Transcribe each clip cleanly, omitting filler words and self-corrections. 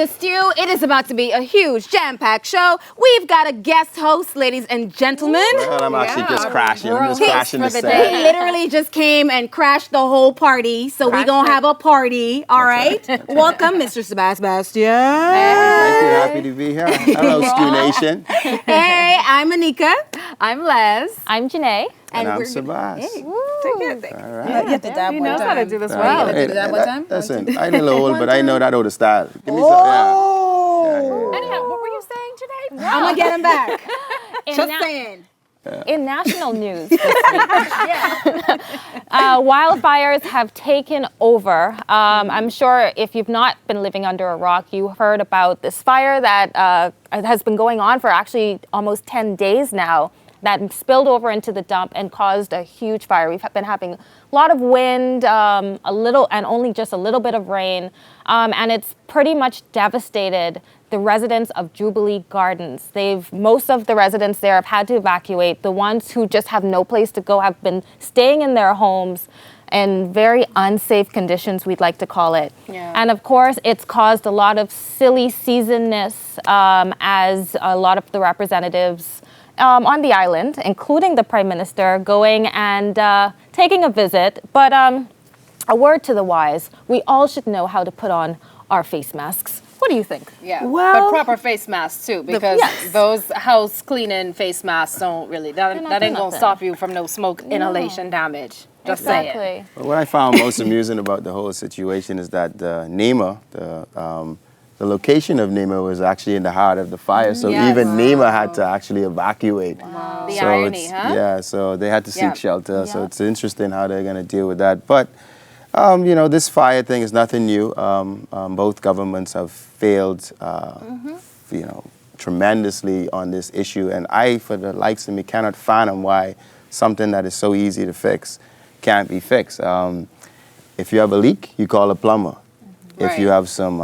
the stew. It is about to be a huge, jam-packed show. We've got a guest host, ladies and gentlemen. Well, I'm actually just crashing. I'm just crashing the set. He literally just came and crashed the whole party, so we're going to have a party, all right? Welcome, Mr. Sebas Bastian. Thank you. Happy to be here. Hello, Stew Nation. Hey, I'm Anika. I'm Les. I'm Janae. And I'm Sebas. Hey, Take it. All right. you have to dab He one knows time. how to do this You well. gotta do that one time? Listen, I ain't a little old, but I know that older style. Give me some. Anyhow, what were you saying, Janae? I'm going to get him back. In Just na- saying. In national news this week, wildfires have taken over. I'm sure if you've not been living under a rock, you heard about this fire that has been going on for actually almost 10 days now, that spilled over into the dump and caused a huge fire. We've been having a lot of wind, a little, and only just a little bit of rain, and it's pretty much devastated the residents of Jubilee Gardens. Most of the residents there have had to evacuate. The ones who just have no place to go have been staying in their homes in very unsafe conditions, we'd like to call it. Yeah. And of course, it's caused a lot of silly seasonness as a lot of the representatives on the island, including the Prime Minister, going and taking a visit. But a word to the wise, we all should know how to put on our face masks. What do you think? Yeah, Well- but proper face masks too, because those house cleaning face masks don't really, that ain't nothing. gonna stop you from no smoke inhalation damage. Just saying. Exactly. But what I found most amusing about the whole situation is that NEMA, the location of NEMA was actually in the heart of the fire. So Yes. even NEMA had to actually evacuate. The So irony, it's- huh? Yeah, so they had to seek Yeah. shelter. So it's interesting how they're going to deal with that. But, this fire thing is nothing new. Both governments have failed, tremendously on this issue. And I, for the likes of me, cannot fathom why something that is so easy to fix can't be fixed. If you have a leak, you call a plumber. If you have some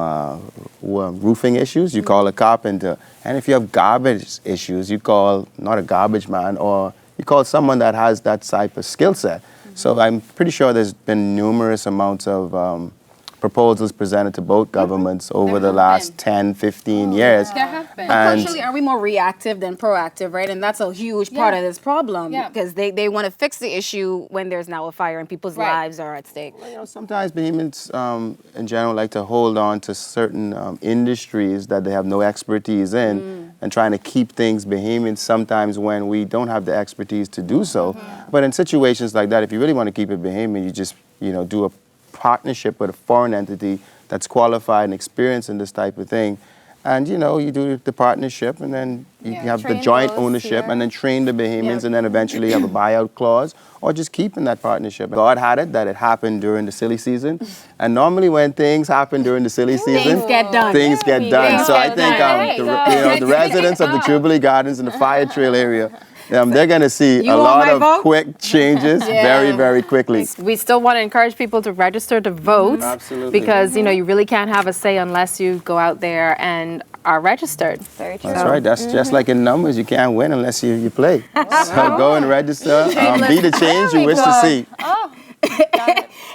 roofing issues, you call a carpenter. And if you have garbage issues, you call not a garbage man, or you call someone that has that type of skill set. So I'm pretty sure there's been numerous amounts of proposals presented to both governments over the last 10, 15 years. There have been. And Unfortunately, are we more reactive than proactive, right? And that's a huge part of this problem because they want to fix the issue when there's now a fire and people's lives are at stake. Sometimes behemoths in general like to hold on to certain industries that they have no expertise in and trying to keep things behemoth sometimes when we don't have the expertise to do so. But in situations like that, if you really want to keep it behemoth, you just, do a partnership with a foreign entity that's qualified and experienced in this type of thing. And, you do the partnership and then you have the train joint those ownership here. and then train the behemoths and then eventually have a buyout clause or just keep in that partnership. God had it that it happened during the silly season. And normally when things happen during the silly season, Things get done. things get done. Things So I get think done. the residents of the Jubilee Gardens and the fire trail area, they're going to see You a want lot my of vote? quick changes very, very quickly. We still want to encourage people to register to vote. Absolutely. Because, you really can't have a say unless you go out there and are registered. Very true. That's right. That's just like in numbers. You can't win unless you play. So go and register. Be the change you wish to see.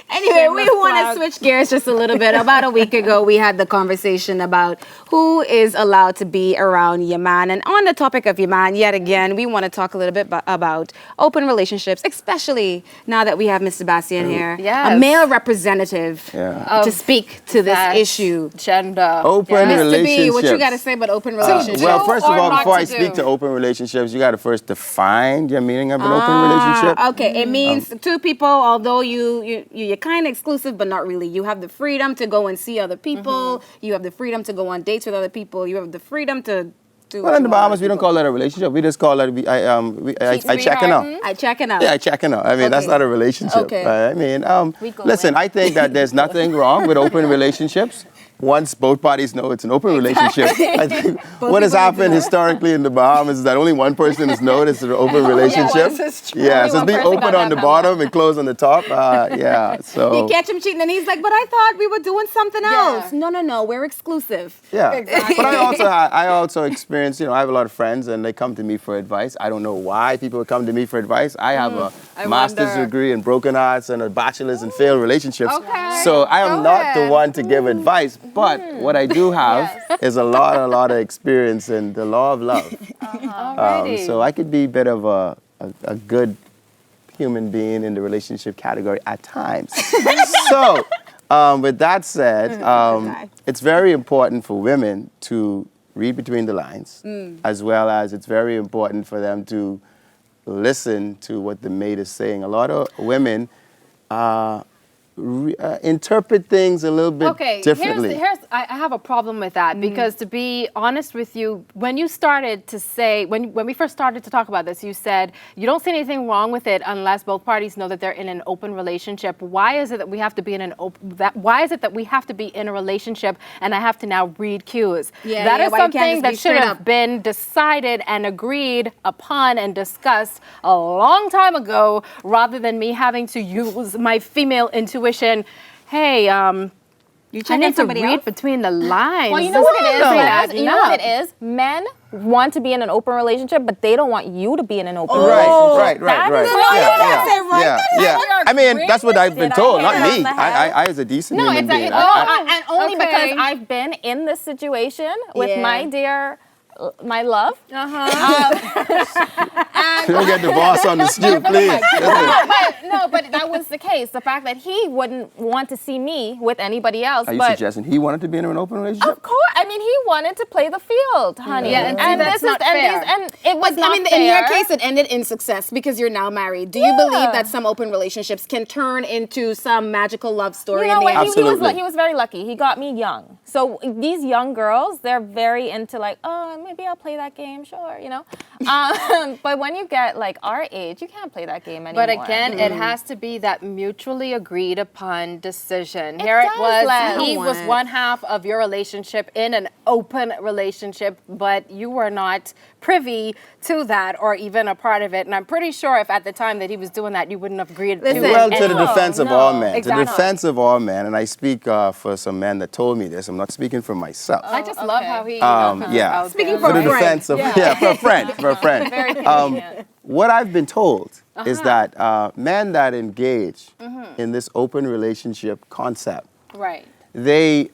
Anyway, we want to switch gears just a little bit. About a week ago, we had the conversation about who is allowed to be around your man. And on the topic of your man, yet again, we want to talk a little bit about open relationships, especially now that we have Mr. Bastian here, a male representative to speak to this issue. Gender. Open Mr. relationships. B, what you got to say about open relationships? Well, first of or all, not before I to speak do. to open relationships, you got to first define your meaning of an open relationship. Okay, it means two people, although you're kind of exclusive, but not really. You have the freedom to go and see other people. You have the freedom to go on dates with other people. You have the freedom to do. Well, in the Bahamas, we don't call that a relationship. We just call that I checking out. I checking out. Yeah, I checking out. I mean, that's not a relationship. Okay. Right? I mean, listen, I think that there's nothing wrong with open relationships. Once both parties know it's an open relationship, I think what has happened historically in the Bahamas is that only one person has known it's an open relationship. Yeah, so it's being open on the bottom and closed on the top. So You catch him cheating, and he's like, "But I thought we were doing something else." No, we're exclusive. yeah. But I also experience, I have a lot of friends and they come to me for advice. I don't know why people would come to me for advice. I have master's wonder. degree in broken hearts and a bachelor's in failed relationships. Okay. So I am Go not the ahead. one to give advice, but what I do have is a lot of experience in the law of love. Alrighty. So I could be a bit of a good human being in the relationship category at times. So with that said, it's very important for women to read between the lines, as well as it's very important for them to listen to what the mate is saying. A lot of women interpret things a little bit differently. I have a problem with that because to be honest with you, when you started to say, when we first started to talk about this, you said you don't see anything wrong with it unless both parties know that they're in an open relationship. Why is it that we have to be in why is it that we have to be in a relationship and I have to now read cues? That is something that should have been decided and agreed upon and discussed a long time ago rather than me having to use my female intuition. Hey, You I checking need to somebody read else? between the lines. Well, you know what it is, Sebas? You know No. what it is? Men want to be in an open relationship, but they don't want you to be in an open Right. relationship. Yeah. I mean, that's what I've been told, not me. on the head? I as a decent No, human it's being. and only Okay. because I've been in this situation with Yeah. my dear, my love. Don't get divorced on the stoop, please. But that was the case. The fact that he wouldn't want to see me with anybody else. Are you but suggesting he wanted to be in an open relationship? of course, I mean, he wanted to play the field, honey. Yeah, and see, that's not fair. And it was not in fair. your case, it ended in success because you're now married. Do you believe that some open relationships can turn into some magical love story? You know in the what? end? Absolutely. He was very lucky. He got me young. So these young girls, they're very into like, oh, maybe I'll play that game, sure, you know. But when you get like our age, you can't play that game anymore. But again, it has to be that mutually agreed upon decision. It Here it does, was, Les. he was one half of your relationship in an open relationship, but you were not privy to that or even a part of it. And I'm pretty sure if at the time that he was doing that, you wouldn't have agreed to it. Well, to the No, defense of no, all men. To exactly. the defense of all men, and I speak for some men that told me this. I'm not speaking for myself. I just love how he yeah. Speaking For for the a friend. defense of for a friend. What I've been told is that men that engage in this open relationship concept, Right. they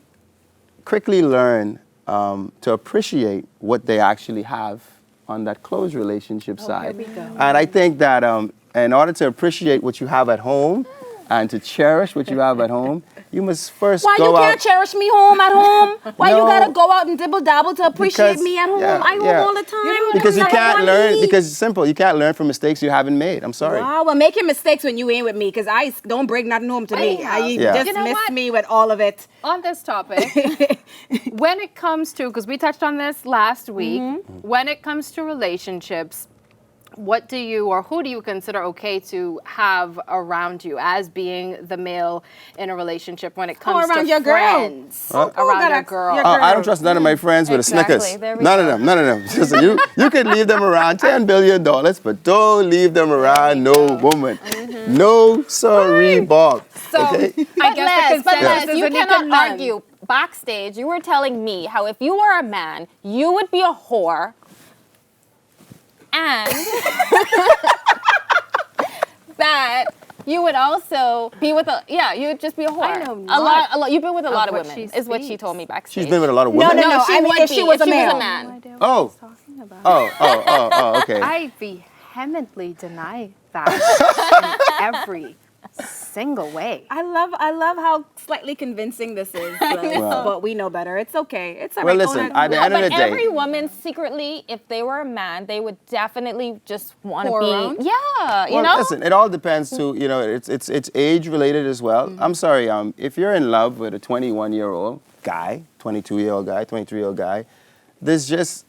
quickly learn to appreciate what they actually have on that closed relationship side. And I think that in order to appreciate what you have at home and to cherish what you have at home, you must first Why go you out. can't cherish me home at home? Why you No. gotta go out and dibble dabble to appreciate Because- me at home? yeah, I home yeah. all the time. Because you That's can't not learn, me. because it's simple, you can't learn from mistakes you haven't made. I'm sorry. Wow, well, making mistakes when you ain't with me, because I don't bring nothing home to me. Yeah. I Yeah. just You know miss what? me with all of it. On this topic, when it comes to, because we touched on this last week, when it comes to relationships, what do you or who do you consider okay to have around you as being the male in a relationship when it comes around to your girl. friends? Oh, Around gotta- your girl. your I don't trust none of my friends with a Exactly, Snickers. there we None go. of them. Listen, you could leave them around $10 billion, but don't leave them around no woman. No sorry, Bob. So, Okay? I guess the consensus is you a need cannot to none. argue. Backstage, you were telling me how if you were a man, you would be a whore, and that you would also be with you would just be a whore. I know a lot. You've been with a lot of what women, she is what she speaks. told me backstage. She's been with a lot of women. No, she I mean, would if be she was a if she was male. a man. Oh, okay. I vehemently deny that in every single way. I love how slightly convincing this is. But we know better. It's okay. It's all Well, right. listen, Own at the end of the But day, every woman secretly, if they were a man, they would definitely just want to Whore be. around? Yeah, you well, know. listen, it all depends to, it's age related as well. I'm sorry, if you're in love with a 21-year-old guy, 22-year-old guy, 23-year-old guy, there's just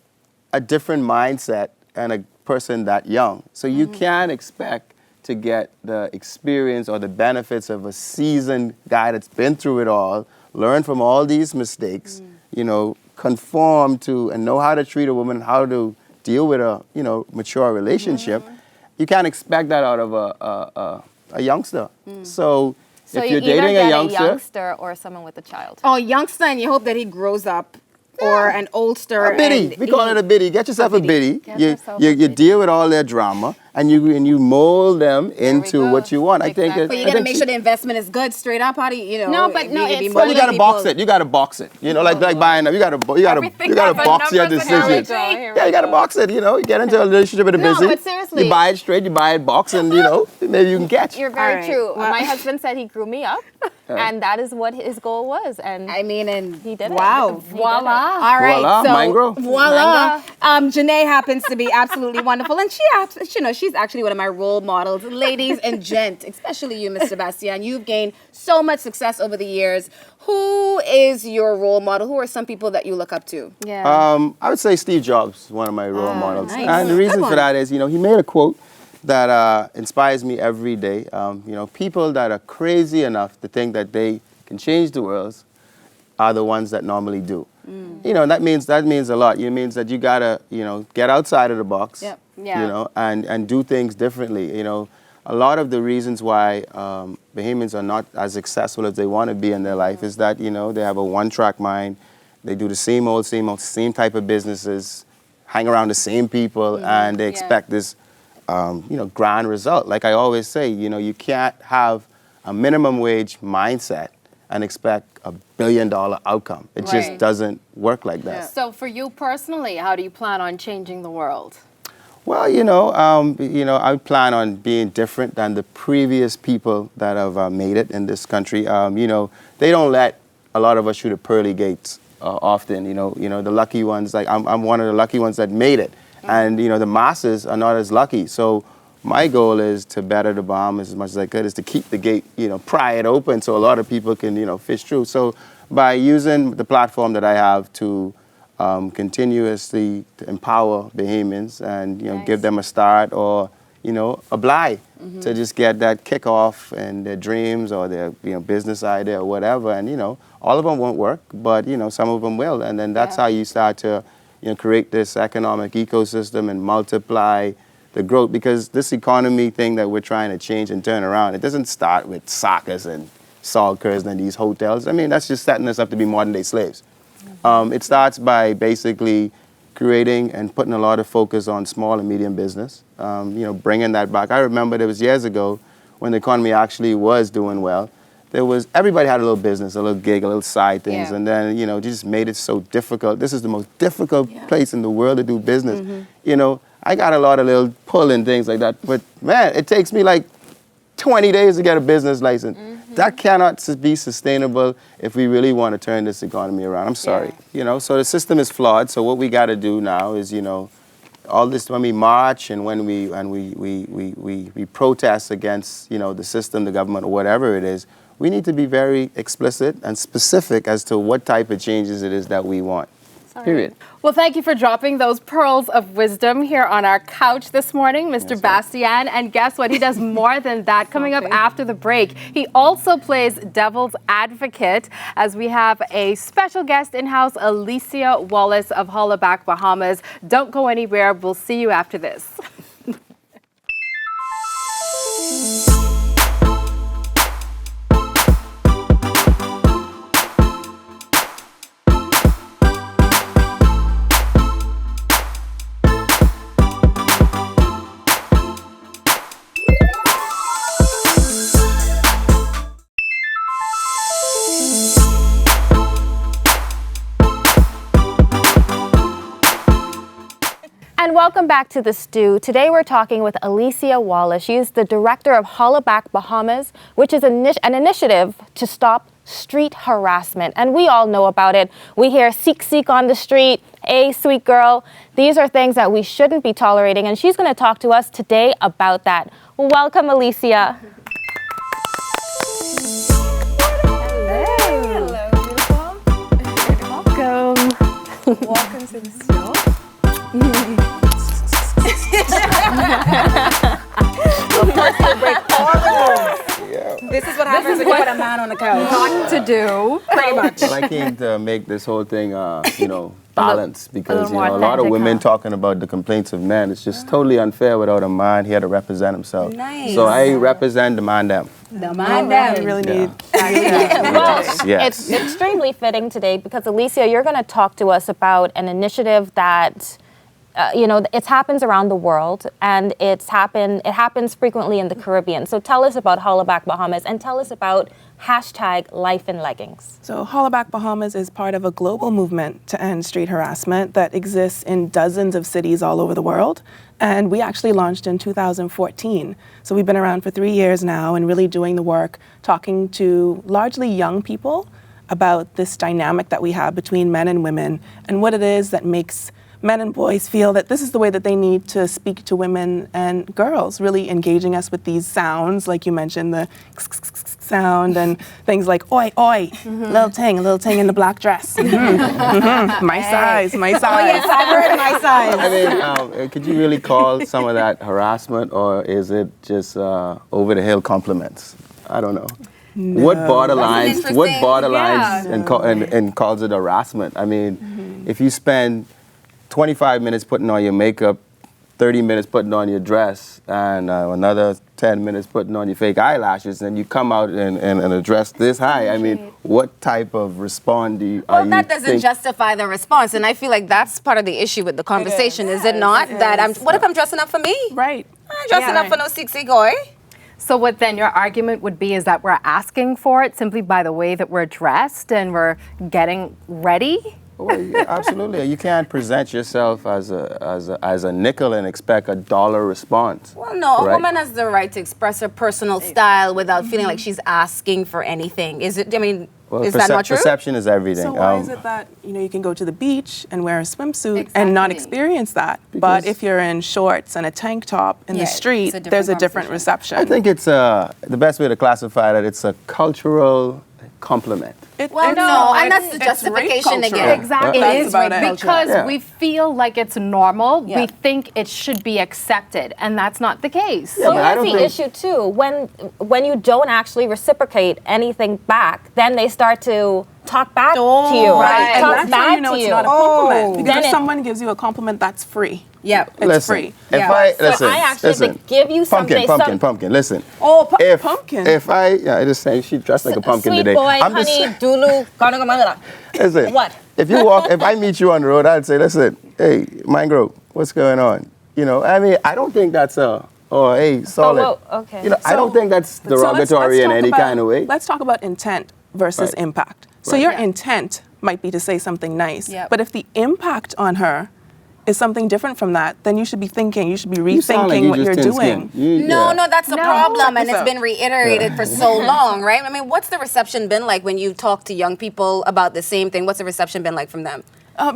a different mindset and a person that young. So you can't expect to get the experience or the benefits of a seasoned guy that's been through it all, learn from all these mistakes, conform to and know how to treat a woman, how to deal with a, mature relationship. You can't expect that out of a youngster. So if you you're either dating get a youngster, or someone with a child. Oh, youngster, and you hope that he grows up, or an oldster. a biddy. and We call it a biddy. Get yourself a biddy. Get You yourself a you biddy. deal with all their drama, and you mold them into go. what you want. I think. But you gotta make sure the investment is good straight up. How do you know? No, but no, you be it's- Well, you molding gotta box people. it. You gotta box it. You know, like buying them. You gotta Everything has a box your numbers and decisions. everything. Yeah, you gotta box it. You know, you get into a relationship with a No, busy. but seriously. You buy it straight. You buy it box, and you know, maybe you can catch. You're very All right. true. Well- My husband said he grew me up, and that is what his goal was. And I mean, and he did it. wow. Voila. All right, Voila, so mango. voila. Janae happens to be absolutely wonderful, and she's actually one of my role models, ladies and gent, especially you, Mr. Bastian. You've gained so much success over the years. Who is your role model? Who are some people that you look up to? Yeah. I would say Steve Jobs is one of my role models, nice. and the reason Good for one. that is, you know, he made a quote that inspires me every day. You know, people that are crazy enough to think that they can change the world are the ones that normally do. You know, that means a lot. It means that you gotta, you know, get outside of the box. Yep. Yeah. You know, and do things differently. You know, a lot of the reasons why Bahamians are not as successful as they want to be in their life is that, you know, they have a one-track mind. They do the same type of businesses, hang around the same people, and they expect this, you know, grand result. Like I always say, you know, you can't have a minimum wage mindset and expect $1 billion outcome. It just Right. doesn't work like that. So for you personally, how do you plan on changing the world? Well, you know, I plan on being different than the previous people that have made it in this country. You know, they don't let a lot of us through the pearly gates often. You know, the lucky ones. Like I'm one of the lucky ones that made it, and you know, the masses are not as lucky. So my goal is to better the Bahamas as much as I could, is to keep the gate, you know, pry it open so a lot of people can, you know, fish through. So by using the platform that I have to continuously to empower Bahamians and, you know, Nice. give them a start or, you know, apply to just get that kickoff and their dreams or their, you know, business idea or whatever. And, you know, all of them won't work, but, you know, some of them will. And then that's Yeah. how you start to, you know, create this economic ecosystem and multiply the growth, because this economy thing that we're trying to change and turn around, it doesn't start with soccer and sulkers and these hotels. I mean, that's just setting us up to be modern day slaves. It starts by basically creating and putting a lot of focus on small and medium business, you know, bringing that back. I remember there was years ago when the economy actually was doing well, everybody had a little business, a little gig, a little side things, Yeah. and then, you know, just made it so difficult. This is the most difficult place in the world to do business. You know, I got a lot of little pull and things like that, but man, it takes me like 20 days to get a business license. That cannot be sustainable if we really want to turn this economy around. I'm sorry. You know, so the system is flawed. So what we got to do now is, you know, all this, when we march and when we protest against, you know, the system, the government, or whatever it is, we need to be very explicit and specific as to what type of changes it is that we want. Period. Well, thank you for dropping those pearls of wisdom here on our couch this morning, Mr. Bastian. And guess what? He does more than that. Coming up after the break, he also plays devil's advocate as we have a special guest in-house, Alicia Wallace of Hollaback, Bahamas. Don't go anywhere. We'll see you after this. And welcome back to The Stew. Today we're talking with Alicia Wallace. She is the director of Hollaback, Bahamas, which is an initiative to stop street harassment. And we all know about it. We hear seek on the street, hey, sweet girl. These are things that we shouldn't be tolerating. And she's going to talk to us today about that. Welcome, Alicia. Hello, beautiful. Welcome. Welcome to the show. This is what happens when you put a man on the couch. What to do? Pretty much. I came to make this whole thing, you know, balanced, because, you more know, a lot of authentic, women huh? talking about the complaints of men. It's just totally unfair without a man here to represent himself. Nice. So I represent the man them. The man down. really Yeah. need. Yes. It's extremely fitting today because, Alicia, you're going to talk to us about an initiative that it happens around the world, and it happens frequently in the Caribbean. So tell us about Hollaback Bahamas, and tell us about #LifeInLeggings. So Hollaback Bahamas is part of a global movement to end street harassment that exists in dozens of cities all over the world. And we actually launched in 2014. So we've been around for 3 years now and really doing the work, talking to largely young people about this dynamic that we have between men and women and what it is that makes men and boys feel that this is the way that they need to speak to women and girls, really engaging us with these sounds, like you mentioned, the sound and things like oi, oi, little ting in the black dress. My size. Oh, yes, I've heard my size. I mean, could you really call some of that harassment, or is it just over-the-hill compliments? I don't know. No. What borderlines Yeah. and calls it harassment? I mean, if you spend 25 minutes putting on your makeup, 30 minutes putting on your dress, and another 10 minutes putting on your fake eyelashes, and you come out in a dress this high. I mean, what type of response do you Well, that doesn't justify the response, and I feel like that's part of the issue with the conversation, is it not? What if I'm dressing up for me? Right. I'm dressing up for no sexy guy. So what then your argument would be is that we're asking for it simply by the way that we're dressed and we're getting ready? Well, yeah, absolutely. You can't present yourself as a nickel and expect a dollar response. Well, no, a right? woman has the right to express her personal style without feeling like she's asking for anything. Is it? I mean, Well, is that not true? Perception is everything. So why is it that you can go to the beach and wear a swimsuit and not Exactly. experience that, but if you're in shorts and a tank top in the street, there's a different reception? I think it's the best way to classify that. It's a cultural compliment. Well, no, and that's the justification again. Exactly. That's It is about it. because Yeah. we feel like it's normal. Yeah. We think it should be accepted, and that's not the case. Yeah, So but I here's don't the think- issue too. When you don't actually reciprocate anything back, then they start to talk back to you. right. And Talk that's how back you know to it's you. not a compliment. Then Because if it- someone gives you a compliment, that's free. Yeah. It's Listen, free. if Yeah. I So listen, I actually listen. have to give you something. Pumpkin. Listen. Oh, If pumpkin. If I just saying she dressed like a pumpkin Sweet today. boy, I'm just honey, dulu, listen. What? If I meet you on the road, I'd say, listen, hey, Mangrove, what's going on? I mean, I don't think that's hey, solid. whoa, okay. I don't think that's So let's derogatory in talk any about- kind of way. Let's talk about intent versus Right. impact. So Right. your Yeah. intent might be to say something nice, Yep. but if the impact on her is something different from that, then you should be thinking, you should be You sound like rethinking you what just you're thin-skinned. doing. No, that's the problem, and it's So- been reiterated for so long, right? I mean, what's the reception been like when you talk to young people about the same thing? What's the reception been like from them?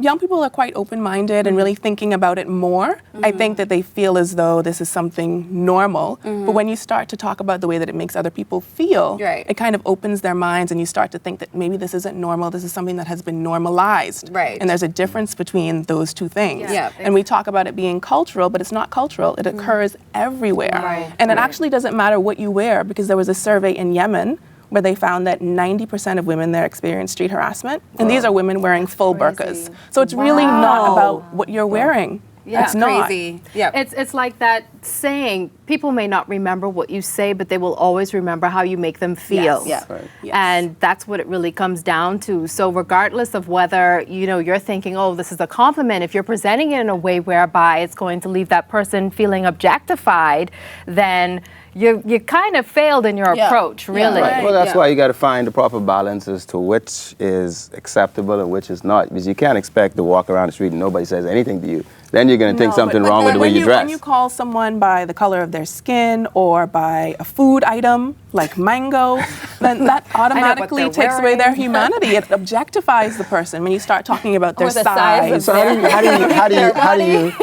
Young people are quite open-minded and really thinking about it more. I think that they feel as though this is something normal. But when you start to talk about the way that it makes other people feel, Right. it kind of opens their minds and you start to think that maybe this isn't normal, this is something that has been normalized. Right. And there's a difference between those two things. Yeah. And we talk about it being cultural, but it's not cultural. It occurs everywhere. Right. And it actually doesn't matter what you wear, because there was a survey in Yemen where they found that 90% of women there experience street harassment. And these are women wearing full burqas. So it's really not about what you're wearing. Yeah. It's not. Crazy. Yeah. It's like that saying, people may not remember what you say, but they will always remember how you make them feel. Yes. Right. Yes. And that's what it really comes down to. So regardless of whether, you're thinking, oh, this is a compliment, if you're presenting it in a way whereby it's going to leave that person feeling objectified, then you kind of failed in your approach, really. Right. Well, that's why you got to find the proper balance as to which is acceptable and which is not, because you can't expect to walk around the street and nobody says anything to you. Then you're going to think No, something but wrong with the way you dress. When you call someone by the color of their skin or by a food item like mango, then that automatically they're takes away their wearing. humanity. It objectifies the person when you start talking about their Or the size of size. So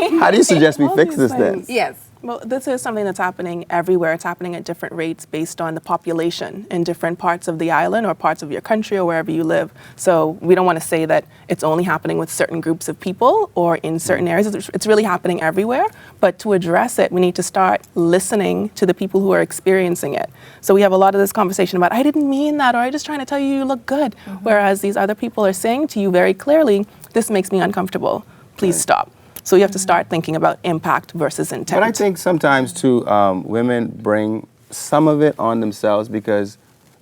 how do you suggest we All fix these this then? things. Yes. Well, this is something that's happening everywhere. It's happening at different rates based on the population in different parts of the island or parts of your country or wherever you live. So we don't want to say that it's only happening with certain groups of people or in certain areas. It's really happening everywhere. But to address it, we need to start listening to the people who are experiencing it. So we have a lot of this conversation about, I didn't mean that, or I'm just trying to tell you you look good. Whereas these other people are saying to you very clearly, this makes me uncomfortable. Please stop. So you have to start thinking about impact versus intent. But I think sometimes too, women bring some of it on themselves because,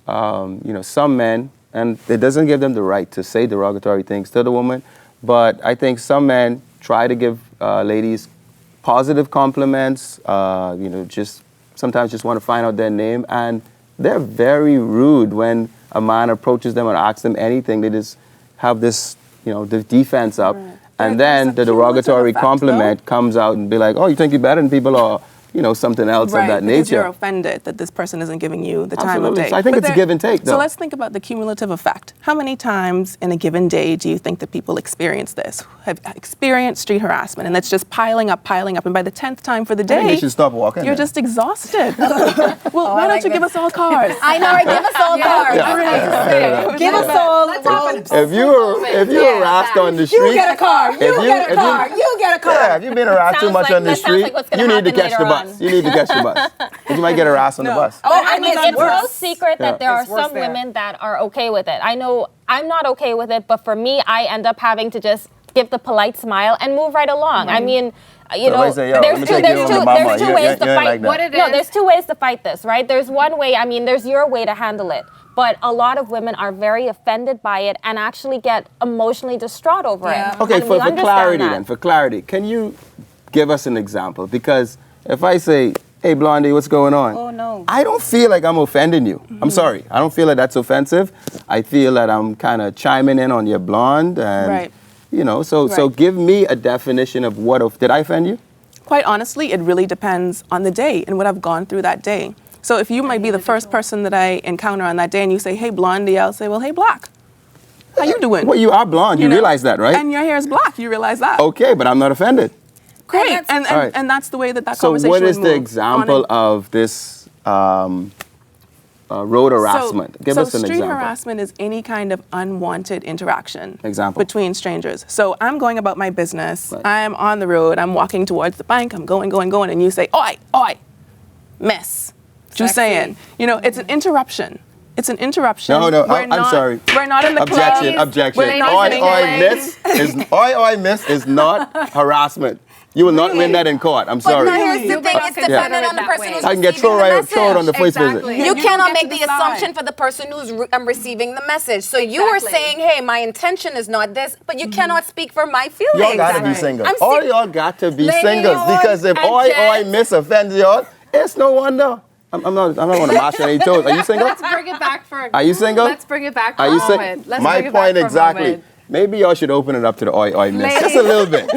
some men, and it doesn't give them the right to say derogatory things to the woman, but I think some men try to give ladies positive compliments, just sometimes just want to find out their name, and they're very rude when a man approaches them or asks them anything. They just have this, the defense up, and then the derogatory compliment comes out and be like, oh, you think you're better than people, or something else of that because nature. You're offended that this person isn't giving you the time of Absolutely. day. So I think it's a give and take, though. So let's think about the cumulative effect. How many times in a given day do you think that people experience this? Have experienced street harassment, and it's just piling up, and by the 10th time for the day, I think they should stop walking. you're just exhausted. Well, why don't you give us all cars? I know, right? Give us all cars. Give us all. If you were harassed on the street, You get a car. You get a car. You get a car. Yeah, if you've been harassed too much on the that sounds street, like what's gonna you need to happen catch the later bus. You need to catch the bus. 'Cause you might get harassed on the bus. Oh, I mean, it's no secret that there are It's worse some there. women that are okay with it. I know I'm not okay with it, but for me, I end up having to just give the polite smile and move right along. I mean, if I say, yo, let me take you home to mama, there's two you ways ain't to like fight. that. What it No, is- there's two ways to fight this, right? There's one way, I mean, there's your way to handle it. But a lot of women are very offended by it and actually get emotionally distraught over it. Okay, And we for understand clarity that. then, for clarity, can you give us an example? Because if I say, hey, Blondie, what's going on? Oh, no. I don't feel like I'm offending you. I'm sorry. I don't feel like that's offensive. I feel that I'm kind of chiming in on your blonde. And, Right. So Right. give me a definition of did I offend you? Quite honestly, it really depends on the day and what I've gone through that day. So if you might be the first person that I encounter on that day and you say, hey, Blondie, I'll say, well, hey, Black. How you doing? Well, you are blonde. You know? realize that, right? And your hair is black. You realize that. Okay, but I'm not offended. Great. And All right. and that's the way that So conversation what is would the move example on of this road harassment? Give us an street example. harassment is any kind of unwanted interaction Example. between strangers. So I'm going about my business. Right. I'm on the road. I'm walking towards the bank. I'm going, and you say, oi, miss. What you saying? It's an interruption. It's an interruption. No, We're I'm not- sorry. We're not in the Objection, club. objection. We're not Oi, sitting oi, there. miss is not harassment. You will not win that in court. I'm But sorry. now here's the thing, it's dependent on the person who's I can get receiving thrown the right throw it on the message. face visit. You You cannot don't make get the to decide. assumption for the person who's receiving the message. So you were saying, hey, my intention is not this, but you cannot speak for my feelings. Y'all gotta be single. I'm All si- y'all got to be Lady singles on because if and oi, gents. miss offends y'all, it's no wonder. I'm not going to mash any toes. Are you single? Let's bring it back for. Are you single? Let's bring it back for Are a you moment. single? Let's My bring it back point for a exactly. moment. Maybe y'all should open it up to the oi, miss. Just a little bit.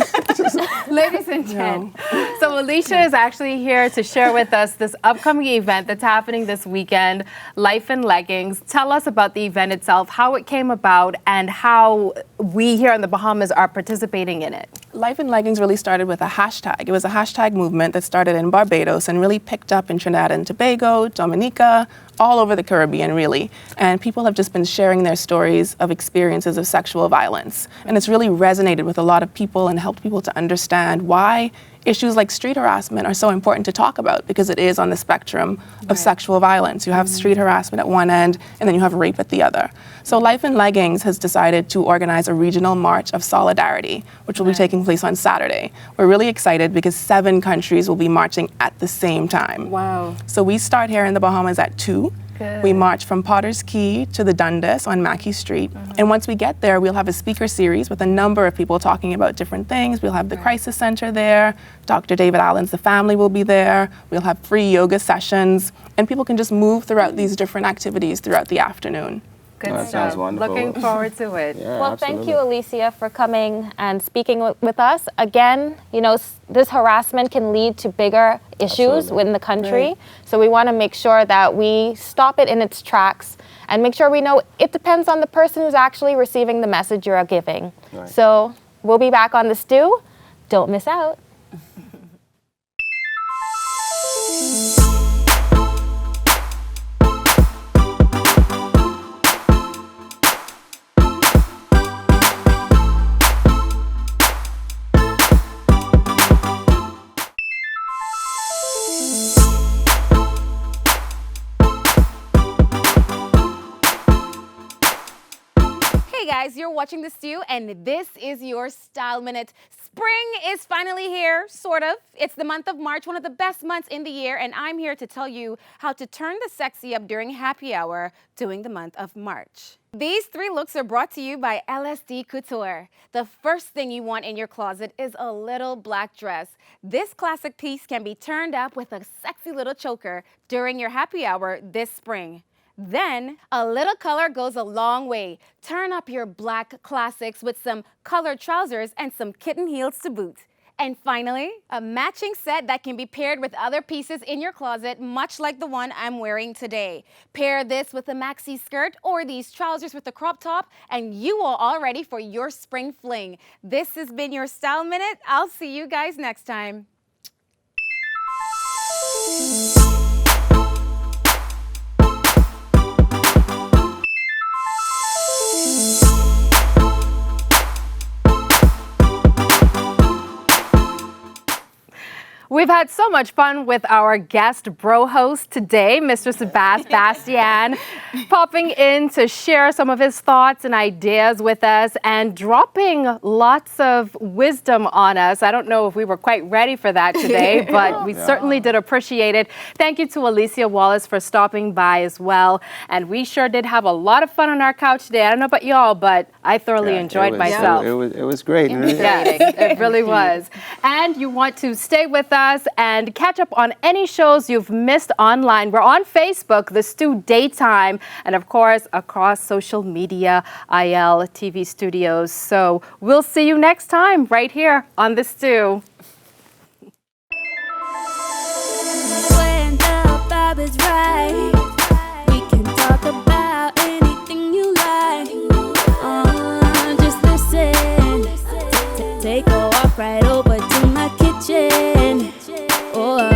Ladies and gents, so Alicia is actually here to share with us this upcoming event that's happening this weekend, Life in Leggings. Tell us about the event itself, how it came about, and how we here in the Bahamas are participating in it. Life in Leggings really started with a hashtag. It was a hashtag movement that started in Barbados and really picked up in Trinidad and Tobago, Dominica, all over the Caribbean, really. And people have just been sharing their stories of experiences of sexual violence. And it's really resonated with a lot of people and helped people to understand why issues like street harassment are so important to talk about, because it is on the spectrum of sexual violence. You have street harassment at one end, and then you have rape at the other. So Life in Leggings has decided to organize a regional march of solidarity, which will be taking place on Saturday. We're really excited because 7 countries will be marching at the same time. Wow. So we start here in the Bahamas at 2. We march from Potter's Key to the Dundas on Mackey Street. And once we get there, we'll have a speaker series with a number of people talking about different things. We'll have the Crisis Center there. Dr. David Allen's The Family will be there. We'll have free yoga sessions. And people can just move throughout these different activities throughout the afternoon. Good That stuff. sounds wonderful. Looking forward to it. Yeah, Well, absolutely. thank you, Alicia, for coming and speaking with us. Again, this harassment can lead to bigger issues Absolutely. within the country. So we want to make sure that we stop it in its tracks and make sure we know it depends on the person who's actually receiving the message you're giving. Right. So we'll be back on the stew. Don't miss out. Hey guys, you're watching The Stew, and this is your Style Minute. Spring is finally here, sort of. It's the month of March, one of the best months in the year, and I'm here to tell you how to turn the sexy up during happy hour during the month of March. These 3 looks are brought to you by LSD Couture. The first thing you want in your closet is a little black dress. This classic piece can be turned up with a sexy little choker during your happy hour this spring. Then, a little color goes a long way. Turn up your black classics with some colored trousers and some kitten heels to boot. And finally, a matching set that can be paired with other pieces in your closet, much like the one I'm wearing today. Pair this with a maxi skirt or these trousers with a crop top, and you are all ready for your spring fling. This has been your Style Minute. I'll see you guys next time. We've had so much fun with our guest bro host today, Mr. Sebas Bastian, popping in to share some of his thoughts and ideas with us and dropping lots of wisdom on us. I don't know if we were quite ready for that today, but we certainly did appreciate it. Thank you to Alicia, Wallace for stopping by as well. And we sure did have a lot of fun on our couch today. I don't know about y'all, but I thoroughly enjoyed myself. It was great. Yes, it really was. And you want to stay with us and catch up on any shows you've missed online. We're on Facebook, The Stew Daytime, and of course, across social media, IL TV studios. So we'll see you next time right here on The Stew. When the vibe is right, we can talk about anything you like. Just listen. Take a walk right over to my kitchen. Oh,